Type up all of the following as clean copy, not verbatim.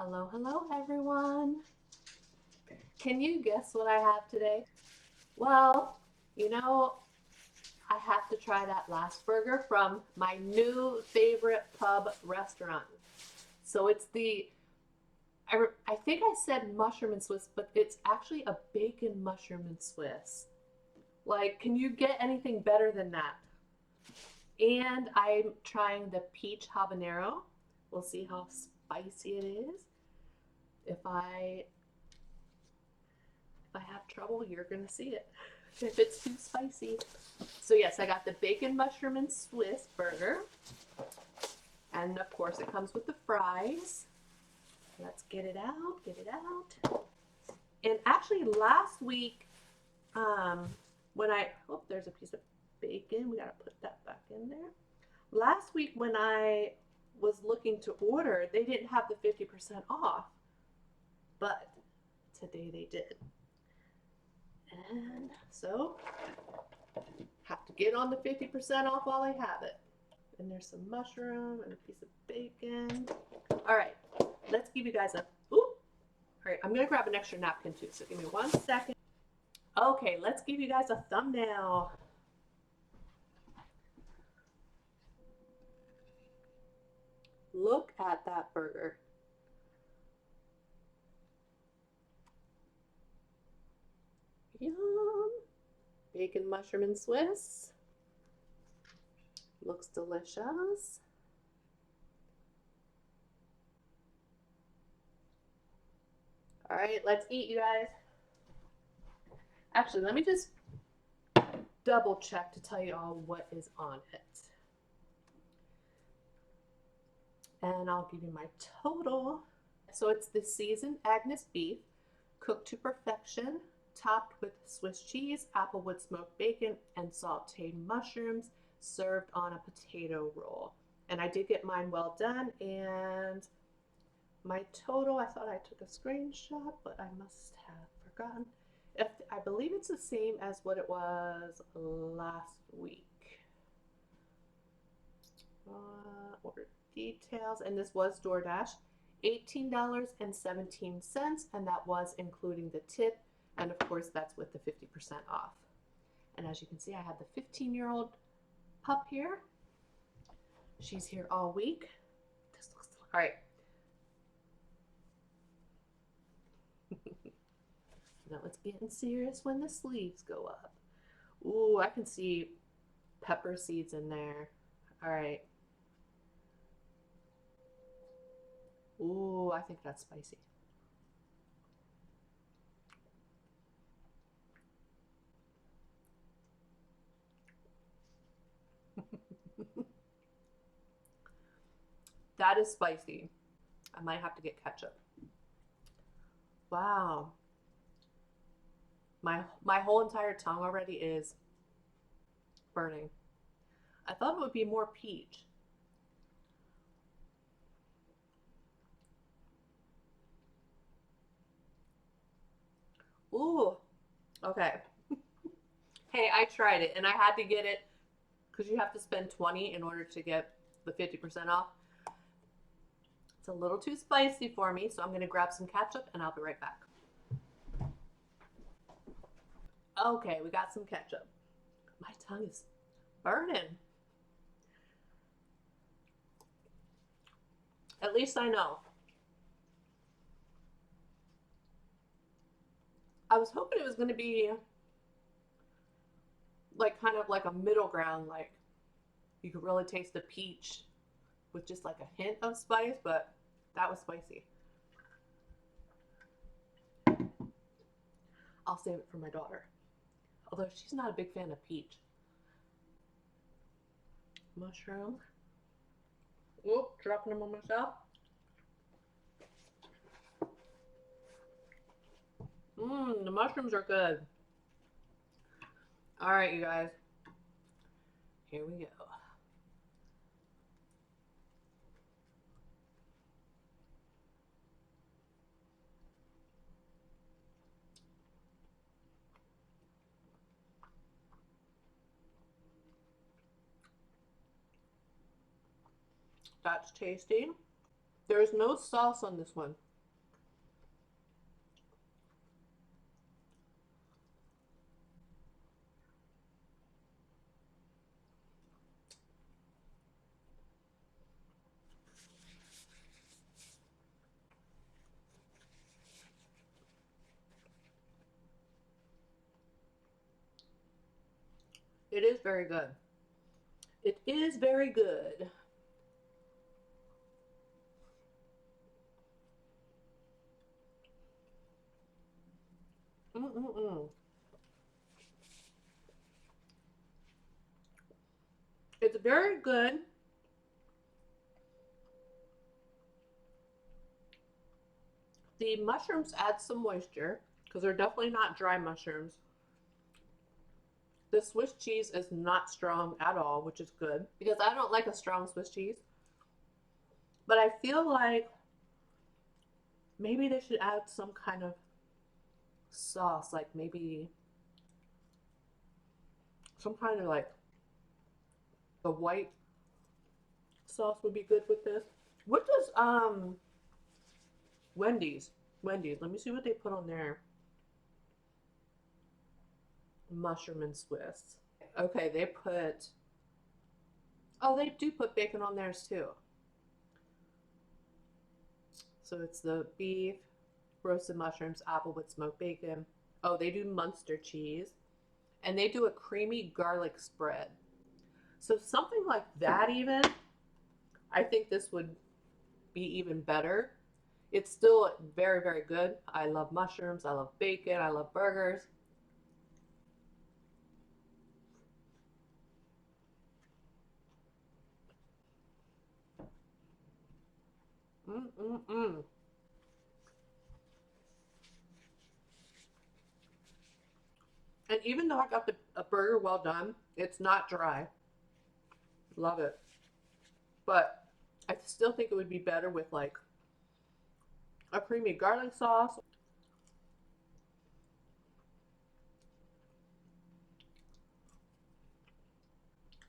Hello, hello everyone. Can you guess what I have today? Well, you know, I have to try that last burger from my new favorite pub restaurant. So it's I think I said mushroom and Swiss, but it's actually a bacon mushroom and Swiss. Like, can you get anything better than that? And I'm trying the peach habanero. We'll see how spicy it is. If I If I have trouble, you're going to see it if it's too spicy. So yes, I got the bacon, mushroom, and Swiss burger. And of course it comes with the fries. Let's get it out, get it out. And actually last week, when oh, there's a piece of bacon. We got to put that back in there. Last week when I was looking to order, they didn't have the 50% off. But today they did. And so, have to get on the 50% off while I have it. And there's some mushroom and a piece of bacon. All right, let's give you guys a, ooh. All right, I'm gonna grab an extra napkin too, so give me 1 second. Okay, let's give you guys a thumbnail. Look at that burger. Yum. Bacon, mushroom, and Swiss. Looks delicious. All right, let's eat, you guys. Actually, let me just double check to tell you all what is on it. And I'll give you my total. So it's the seasoned Agnes beef, cooked to perfection, topped with Swiss cheese, applewood smoked bacon, and sauteed mushrooms, served on a potato roll. And I did get mine well done, and my total, I thought I took a screenshot, but I must have forgotten. I believe it's the same as what it was last week. Order details, and this was DoorDash. $18.17, and that was including the tip, and of course that's with the 50% off. And as you can see, I have the 15-year-old pup here. She's here all week. This looks all right. Now it's getting serious when the sleeves go up. Ooh, I can see pepper seeds in there. All right. Ooh, I think that's spicy. That is spicy. I might have to get ketchup. Wow. My whole entire tongue already is burning. I thought it would be more peach. Ooh. Okay. Hey, I tried it and I had to get it because you have to spend 20 in order to get the 50% off. It's a little too spicy for me, so I'm going to grab some ketchup and I'll be right back. Okay, we got some ketchup. My tongue is burning. At least I know. I was hoping it was going to be like kind of like a middle ground, like you could really taste the peach with just like a hint of spice, but that was spicy. I'll save it for my daughter, although she's not a big fan of peach. Mushroom. Whoop, dropping them on myself. The mushrooms are good. All right, you guys. Here we go. That's tasty. There's no sauce on this one. It is very good. It is very good. Mm-mm-mm. It's very good. The mushrooms add some moisture because they're definitely not dry mushrooms. The Swiss cheese is not strong at all, which is good because I don't like a strong Swiss cheese. But I feel like maybe they should add some kind of sauce, like maybe some kind of like the white sauce would be good with this. What does Wendy's? Wendy's. Let me see what they put on their mushroom and Swiss. Okay, they put. Oh, they do put bacon on theirs too. So it's the beef, roasted mushrooms, apple with smoked bacon. Oh, they do Munster cheese, and they do a creamy garlic spread. So something like that, even I think this would be even better. It's still very, very good. I love mushrooms. I love bacon. I love burgers. Mm-mm-mm. And even though I got a burger well done, it's not dry. Love it. But I still think it would be better with like a creamy garlic sauce.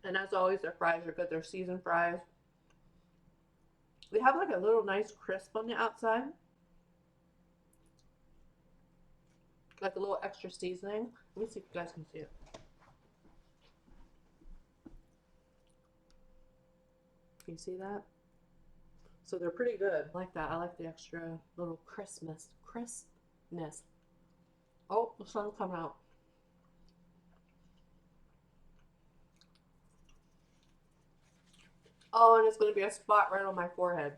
And as always, their fries are good. They're seasoned fries. They have like a little nice crisp on the outside, like a little extra seasoning. Let me see if you guys can see it. Can you see that? So they're pretty good. I like that. I like the extra little crispness. Oh, the sun's coming out. Oh, and it's going to be a spot right on my forehead.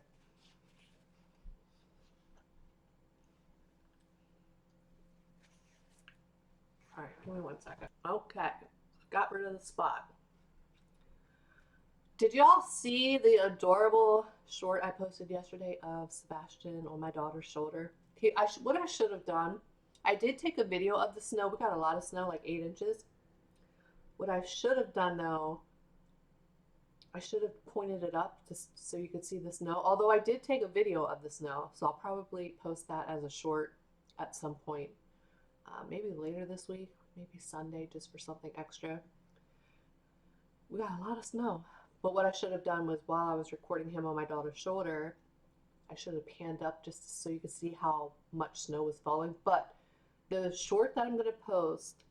All right, give me 1 second. Okay, got rid of the spot. Did y'all see the adorable short I posted yesterday of Sebastian on my daughter's shoulder? What I should have done, I did take a video of the snow. We got a lot of snow, like 8 inches. What I should have done though, I should have pointed it up just so you could see the snow. Although I did take a video of the snow, so I'll probably post that as a short at some point. Maybe later this week, maybe Sunday, just for something extra. We got a lot of snow. But what I should have done was while I was recording him on my daughter's shoulder, I should have panned up just so you could see how much snow was falling. But the short that I'm going to post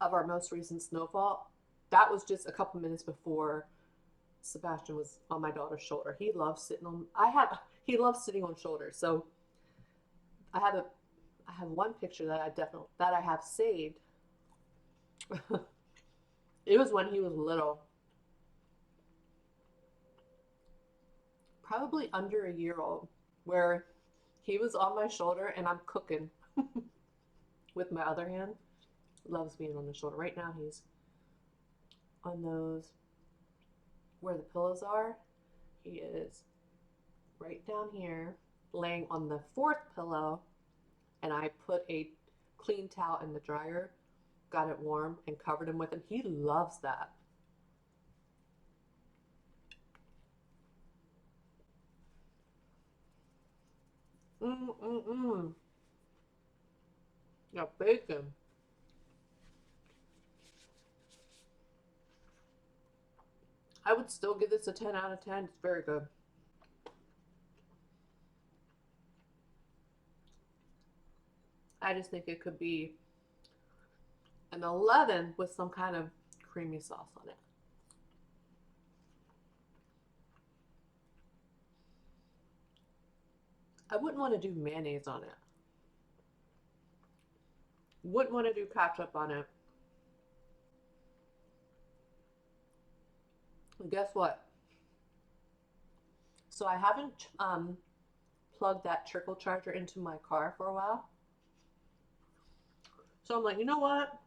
of our most recent snowfall, that was just a couple minutes before Sebastian was on my daughter's shoulder. He loves sitting on. He loves sitting on shoulders. So I have a I have one picture that I have saved. It was when he was little, probably under a year old, where he was on my shoulder and I'm cooking with my other hand. Loves being on the shoulder. Right now he's on those where the pillows are. He is right down here laying on the fourth pillow, and I put a clean towel in the dryer, got it warm, and covered him with it. He loves that. Mm-mm-mm. Yeah, bacon. I would still give this a 10 out of 10. It's very good. I just think it could be an 11 with some kind of creamy sauce on it. I wouldn't want to do mayonnaise on it. Wouldn't want to do ketchup on it. Guess what? So I haven't plugged that trickle charger into my car for a while. So I'm like, you know what?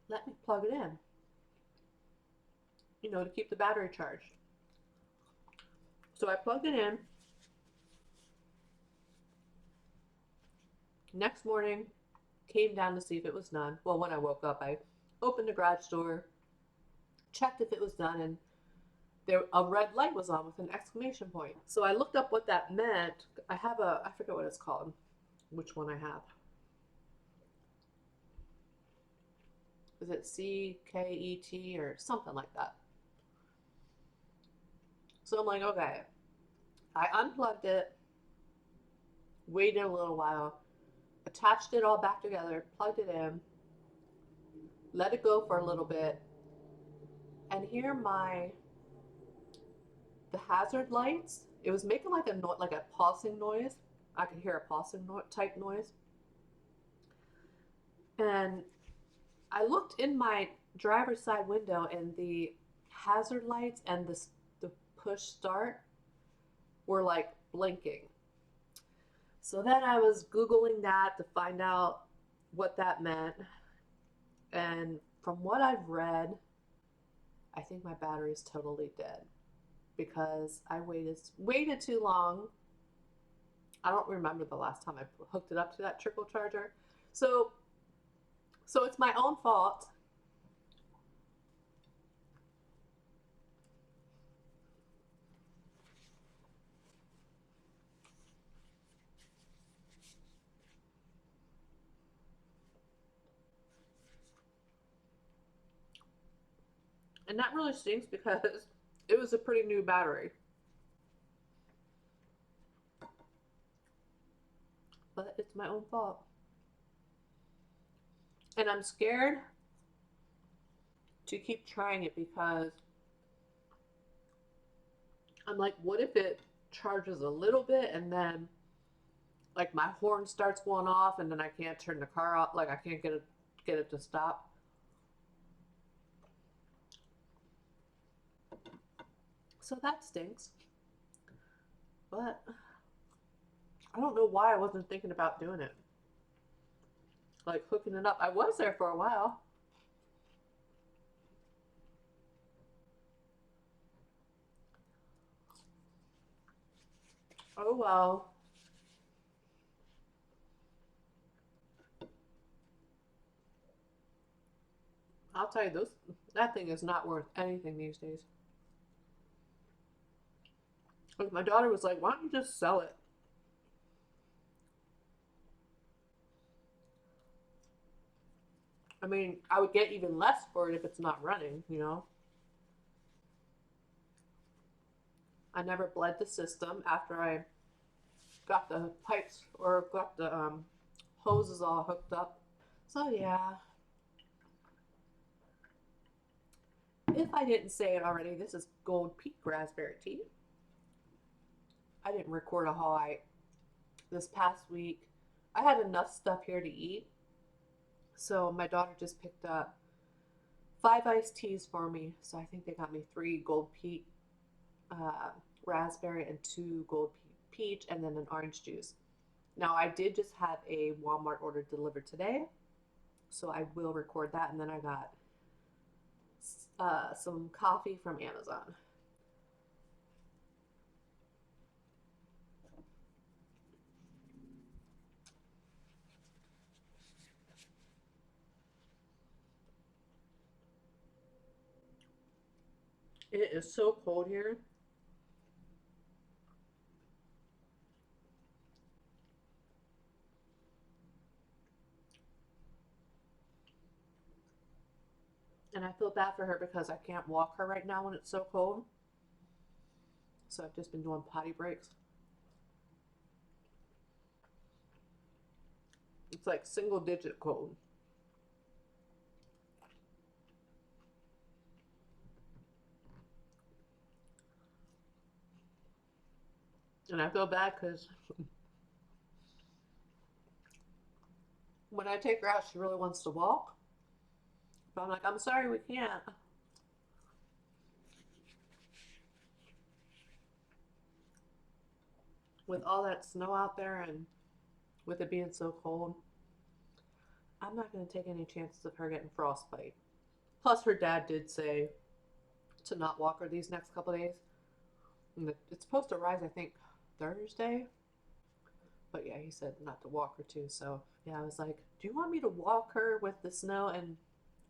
Let me plug it in, to keep the battery charged. So I plugged it in. Next morning, came down to see if it was done. Well, when I woke up, I opened the garage door, checked if it was done, and a red light was on with an exclamation point. So I looked up what that meant. I forget what it's called, which one I have. Is it CKET or something like that? So I'm like, okay. I unplugged it, waited a little while, attached it all back together, plugged it in, let it go for a little bit, and here the hazard lights, it was making like a pulsing noise. I could hear a pulsing type noise. And I looked in my driver's side window, and the hazard lights and the push start were like blinking. So then I was Googling that to find out what that meant. And from what I've read, I think my battery's totally dead because I waited too long. I don't remember the last time I hooked it up to that trickle charger. So it's my own fault. And that really stinks because it was a pretty new battery. But it's my own fault. And I'm scared to keep trying it because I'm like, what if it charges a little bit and then like my horn starts going off and then I can't turn the car off, like I can't get it to stop. So that stinks. But I don't know why I wasn't thinking about doing it. Like hooking it up. I was there for a while. Oh well. I'll tell you, that thing is not worth anything these days. Like my daughter was like, why don't you just sell it? I mean, I would get even less for it if it's not running. I never bled the system after I got the pipes or got the hoses all hooked up. So yeah. If I didn't say it already, this is Gold Peak raspberry tea. I didn't record a haul this past week. I had enough stuff here to eat. So my daughter just picked up 5 iced teas for me. So I think they got me 3 Gold Peak raspberry and 2 Gold Peach and then an orange juice. Now I did just have a Walmart order delivered today. So I will record that. And then I got some coffee from Amazon. It is so cold here. And I feel bad for her because I can't walk her right now when it's so cold. So I've just been doing potty breaks. It's like single digit cold. And I feel bad because when I take her out, she really wants to walk. But I'm like, I'm sorry, we can't. With all that snow out there and with it being so cold, I'm not going to take any chances of her getting frostbite. Plus, her dad did say to not walk her these next couple days. And it's supposed to rise, I think, Thursday. But yeah, he said not to walk her too. So yeah, I was like, do you want me to walk her with the snow and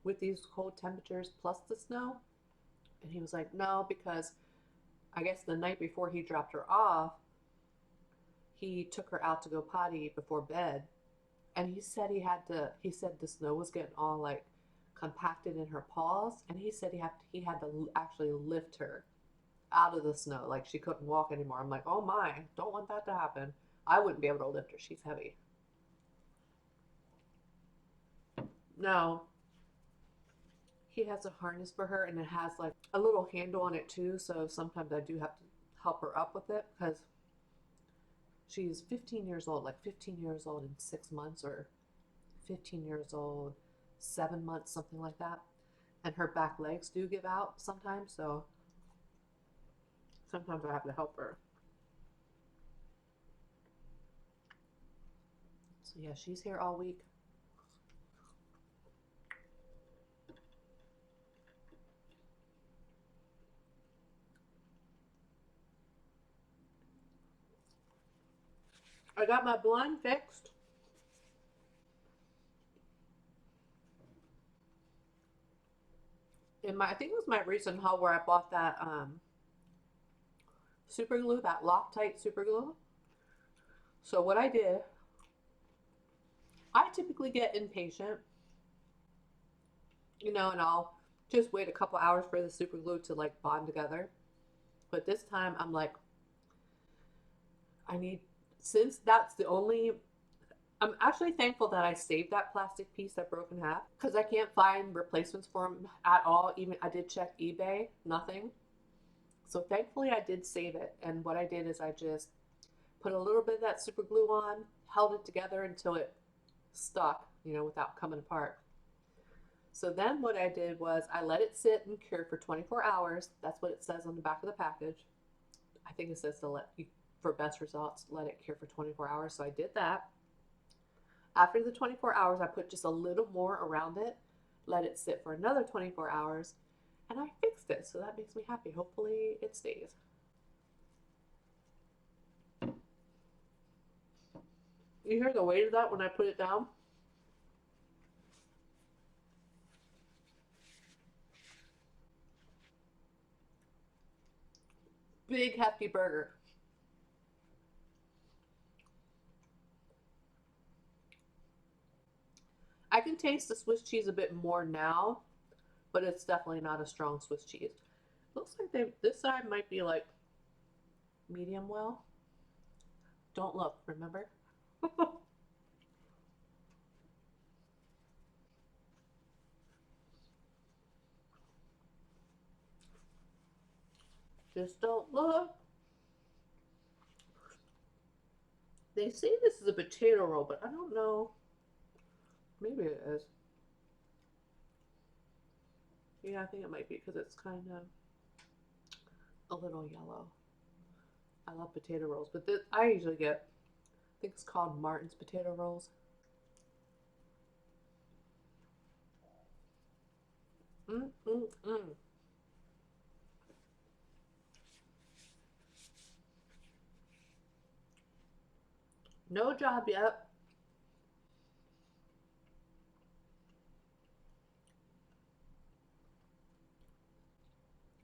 with these cold temperatures plus the snow? And he was like, no, because I guess the night before he dropped her off, he took her out to go potty before bed. And he said the snow was getting all like compacted in her paws. And he said he had to actually lift her out of the snow. Like she couldn't walk anymore. I'm like, oh my, don't want that to happen. I wouldn't be able to lift her. She's heavy. No, he has a harness for her and it has like a little handle on it too. So sometimes I do have to help her up with it because she's 15 years old, like 15 years old in 6 months or 15 years old, 7 months, something like that. And her back legs do give out sometimes. So sometimes I have to help her. So yeah, she's here all week. I got my blind fixed. In my, I think it was my recent haul where I bought that super glue, that Loctite super glue. So what I did, I typically get impatient, and I'll just wait a couple hours for the super glue to like bond together. But this time I'm like, I need, since that's the only, I'm actually thankful that I saved that plastic piece that broke in half because I can't find replacements for them at all. Even I did check eBay, nothing. So thankfully I did save it. And what I did is I just put a little bit of that super glue on, held it together until it stuck, without coming apart. So then what I did was I let it sit and cure for 24 hours. That's what it says on the back of the package. I think it says to let you, for best results, let it cure for 24 hours. So I did that. After the 24 hours, I put just a little more around it, let it sit for another 24 hours, and I fixed it. So that makes me happy. Hopefully it stays. You hear the weight of that when I put it down? Big hefty burger. I can taste the Swiss cheese a bit more now, but it's definitely not a strong Swiss cheese. Looks like this side might be like medium well. Don't look, remember? Just don't look. They say this is a potato roll, but I don't know. Maybe it is. Yeah, I think it might be because it's kind of a little yellow. I love potato rolls, but I usually get, I think it's called Martin's potato rolls. Mm, mm, mm. No job yet.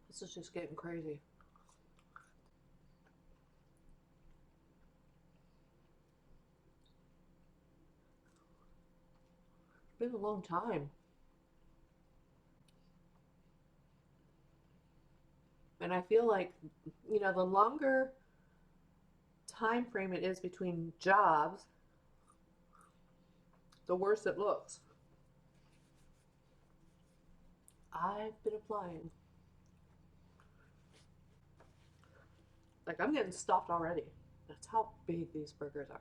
This is just getting crazy. It's been a long time. And I feel like, the longer time frame it is between jobs, the worse it looks. I've been applying. Like I'm getting stuffed already. That's how big these burgers are.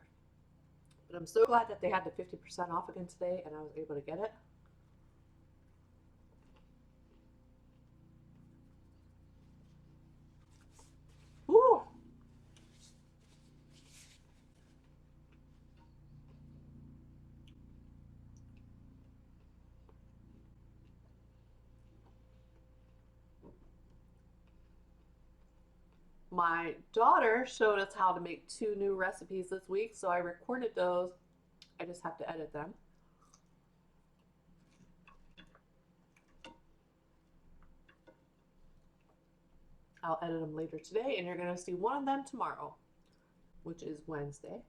But I'm so glad that they had the 50% off again today and I was able to get it. my daughter showed us how to make 2 new recipes this week, so I recorded those. I just have to edit them. I'll edit them later today, and you're going to see one of them tomorrow, which is Wednesday.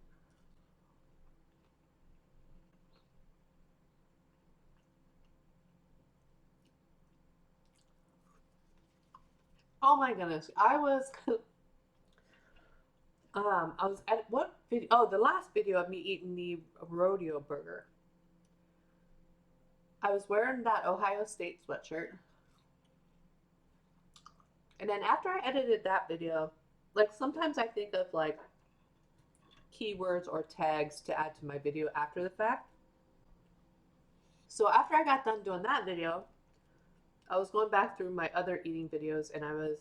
Oh my goodness. I was at what video? Oh, the last video of me eating the rodeo burger. I was wearing that Ohio State sweatshirt. And then after I edited that video, like sometimes I think of like keywords or tags to add to my video after the fact. So after I got done doing that video, I was going back through my other eating videos and I was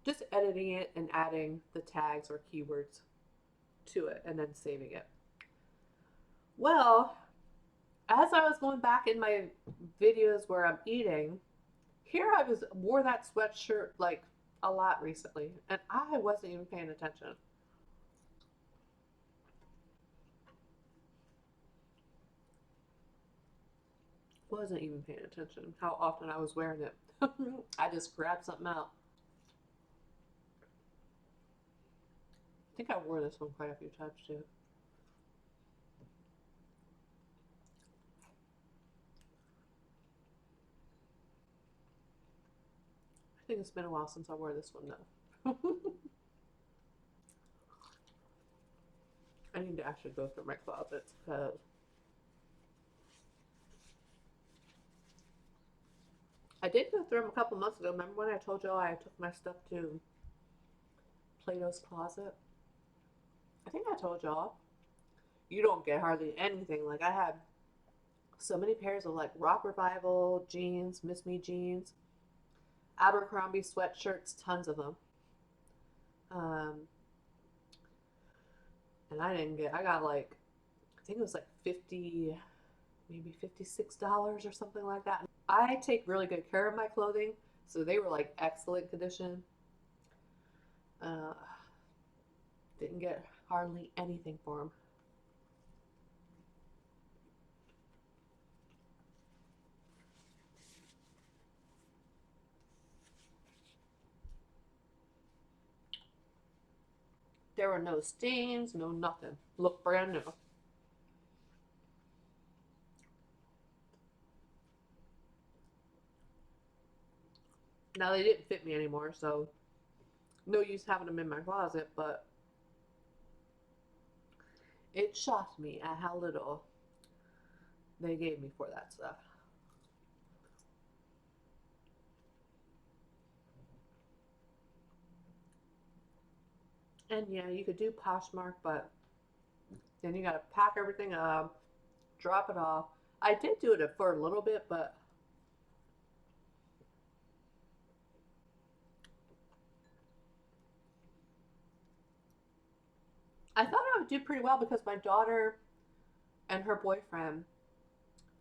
just editing it and adding the tags or keywords to it and then saving it. Well, as I was going back in my videos where I'm eating, here I wore that sweatshirt like a lot recently and I wasn't even paying attention. Wasn't even paying attention how often I was wearing it. I just grabbed something out. I think I wore this one quite a few times too. I think it's been a while since I wore this one though. I need to actually go through my closets because I did go through them a couple months ago. Remember when I told y'all I took my stuff to Plato's Closet? I think I told y'all. You don't get hardly anything. Like I had so many pairs of like Rock Revival jeans, Miss Me jeans, Abercrombie sweatshirts, tons of them. And I got like, I think it was like 50, maybe $56 or something like that. I take really good care of my clothing, so they were like excellent condition. Didn't get hardly anything for them. There were no stains, no nothing. Looked brand new. Now they didn't fit me anymore, so no use having them in my closet, but it shocked me at how little they gave me for that stuff. And yeah, you could do Poshmark, but then you gotta pack everything up, drop it off. I did do it for a little bit, but I thought I would do pretty well because my daughter and her boyfriend,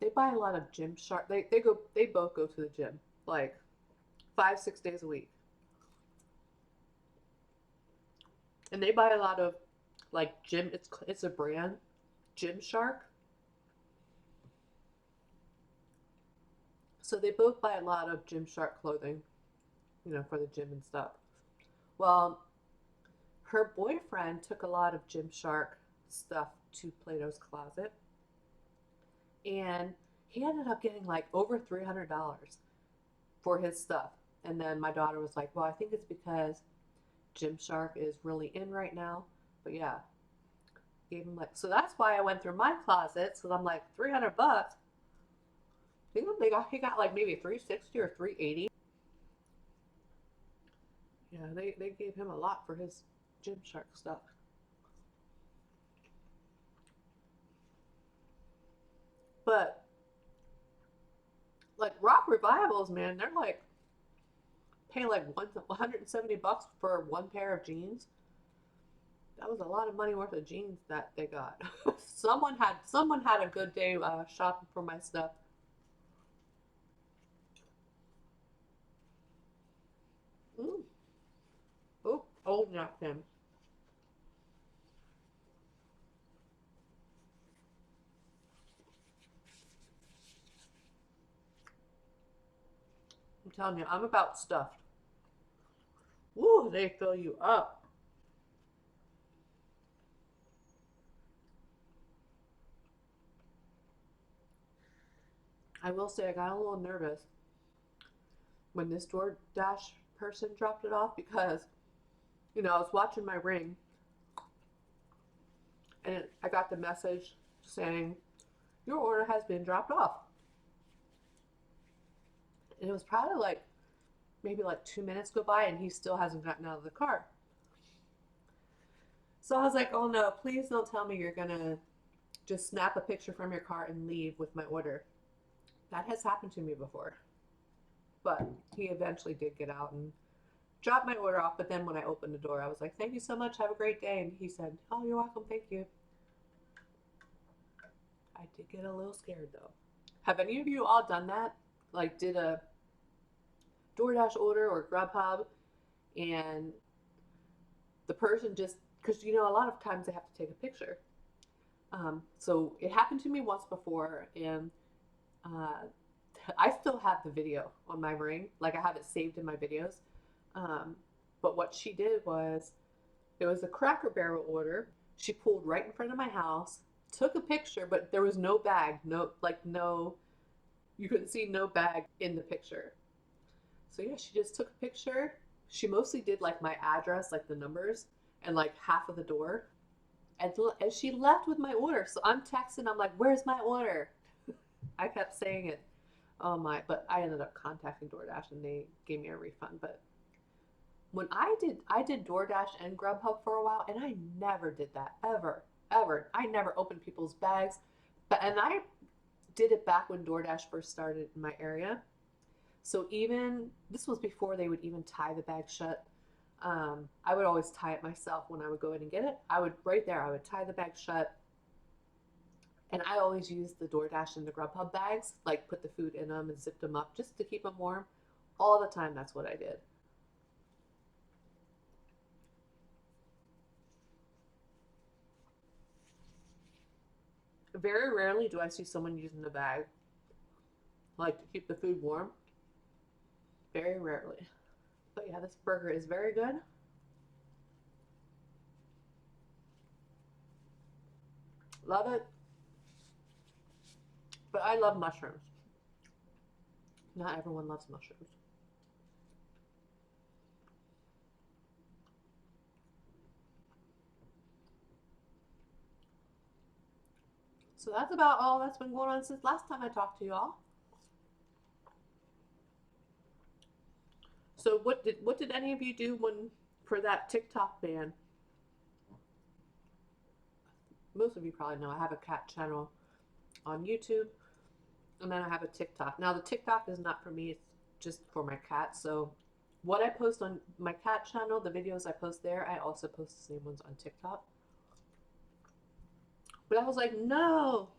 they buy a lot of Gymshark. They both go to the gym like 5, 6 days a week. And they buy a lot of like gym, it's a brand, Gymshark. So they both buy a lot of Gymshark clothing, for the gym and stuff. Well, her boyfriend took a lot of Gymshark stuff to Plato's Closet, and he ended up getting like over $300 for his stuff. And then my daughter was like, "Well, I think it's because Gymshark is really in right now." But yeah, gave him like, so that's why I went through my closets because I'm like, $300. I think he got like maybe 360 or 380. Yeah, they gave him a lot for his Gymshark stuff. But like Rock Revivals, man, they're like paying like $170 for one pair of jeans. That was a lot of money worth of jeans that they got. someone had a good day shopping for my stuff. Mm. Oh, old napkin. I'm telling you, I'm about stuffed. Woo, they fill you up. I will say I got a little nervous when this DoorDash person dropped it off because, I was watching my ring and I got the message saying, your order has been dropped off. And it was probably maybe 2 minutes go by and he still hasn't gotten out of the car. So I was like, oh no, please don't tell me you're gonna just snap a picture from your car and leave with my order. That has happened to me before. But he eventually did get out and drop my order off. But then when I opened the door, I was like, thank you so much. Have a great day. And he said, oh, you're welcome. Thank you. I did get a little scared though. Have any of you all done that? Like did a DoorDash order or Grubhub and the person just, because a lot of times they have to take a picture. So it happened to me once before and I still have the video on my ring. Like I have it saved in my videos. But what she did was, it was a Cracker Barrel order. She pulled right in front of my house, took a picture, but there was no bag. No, you couldn't see no bag in the picture. So yeah, she just took a picture. She mostly did like my address, like the numbers, and like half of the door. And she left with my order. So I'm texting, I'm like, where's my order? I kept saying it. Oh my, but I ended up contacting DoorDash and they gave me a refund. But when I did DoorDash and Grubhub for a while, and I never did that ever, ever. I never opened people's bags, and I did it back when DoorDash first started in my area. So even this was before they would even tie the bag shut. I would always tie it myself when I would go in and get it. I would tie the bag shut. And I always used the DoorDash and the Grubhub bags, like put the food in them and zipped them up just to keep them warm. All the time, that's what I did. Very rarely do I see someone using the bag, like to keep the food warm. Very rarely. But yeah, this burger is very good. Love it. But I love mushrooms. Not everyone loves mushrooms. So that's about all that's been going on since last time I talked to y'all. So what did any of you do for that TikTok ban? Most of you probably know I have a cat channel on YouTube, and then I have a TikTok. Now the TikTok is not for me, it's just for my cat. So what I post on my cat channel, the videos I post there, I also post the same ones on TikTok. But I was like, no.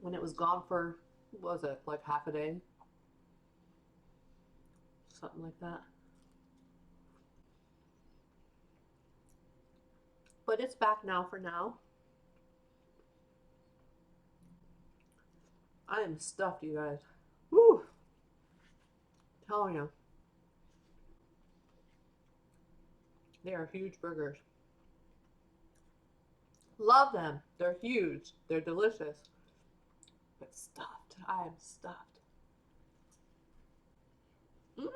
When it was gone for, what was it, like half a day? Something like that. But it's back now for now. I am stuffed, you guys. Woo! Telling you. They are huge burgers. Love them. They're huge. They're delicious. But stuffed. I am stuffed. Mm.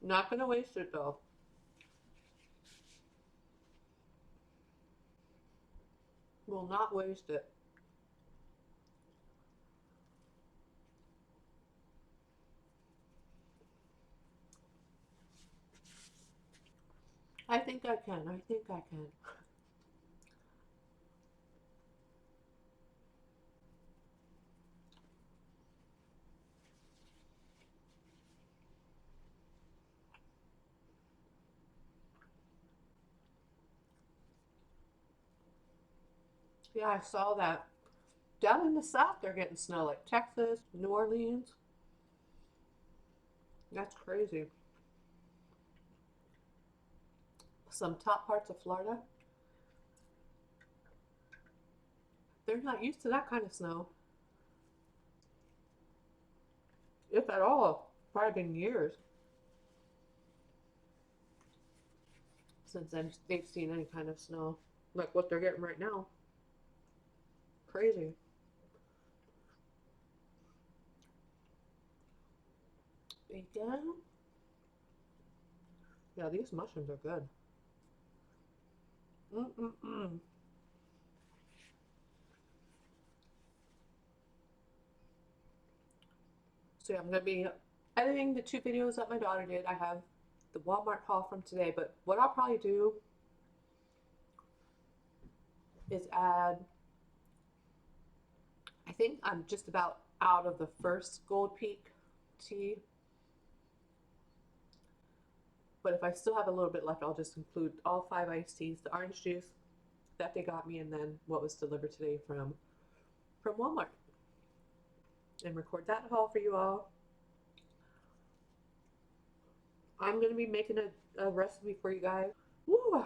Not gonna waste it though. Will not waste it. I think I can. I think I can. Yeah, I saw that. Down in the south, they're getting snow, like Texas, New Orleans. That's crazy. Some top parts of Florida, they're not used to that kind of snow, if at all. Probably been years since they've seen any kind of snow like what they're getting right now. Crazy. Bacon. Yeah, these mushrooms are good. Mm-mm-mm. So yeah, I'm gonna be editing the 2 videos that my daughter did. I have the Walmart haul from today, but what I'll probably do is add, I think I'm just about out of the first Gold Peak tea, but if I still have a little bit left, I'll just include all 5 iced teas, the orange juice that they got me, and then what was delivered today from Walmart, and record that haul for you all. I'm gonna be making a recipe for you guys. Woo!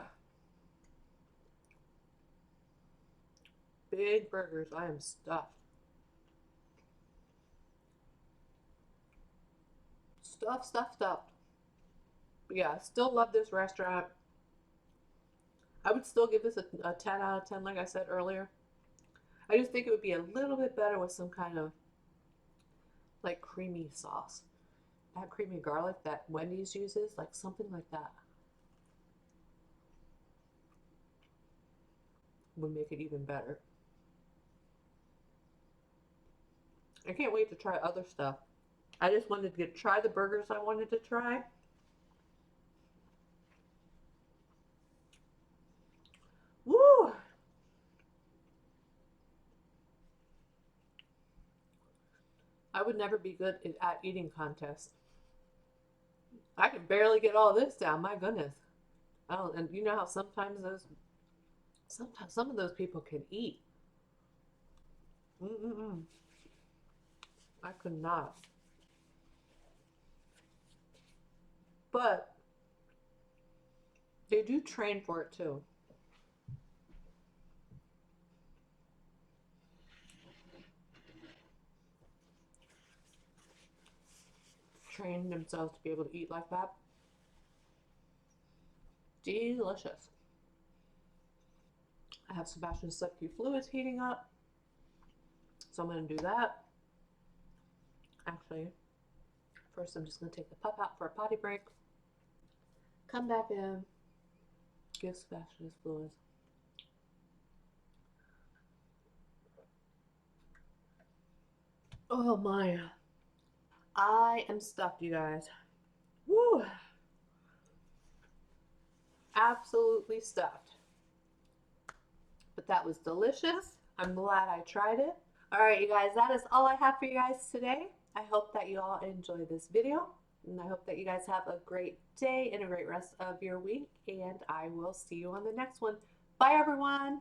Big burgers. I am stuffed. Stuffed. But yeah, still love this restaurant. I would still give this a 10 out of 10, like I said earlier. I just think it would be a little bit better with some kind of like creamy sauce. That creamy garlic that Wendy's uses, like something like that would make it even better. I can't wait to try other stuff. I just wanted to try the burgers I wanted to try. Woo! I would never be good at eating contests. I can barely get all this down. My goodness. Oh, and you know how sometimes some of those people can eat. Mm-mm-mm. I could not. But they do train for it too. Train themselves to be able to eat like that. Delicious. I have Sebastian's subcu fluids heating up, so I'm going to do that. Actually, first I'm just going to take the pup out for a potty break, come back in, give Sebastian his fluids. Oh my. I am stuffed, you guys. Woo! Absolutely stuffed. But that was delicious. I'm glad I tried it. Alright, you guys, that is all I have for you guys today. I hope that you all enjoyed this video, and I hope that you guys have a great day and a great rest of your week, and I will see you on the next one. Bye, everyone!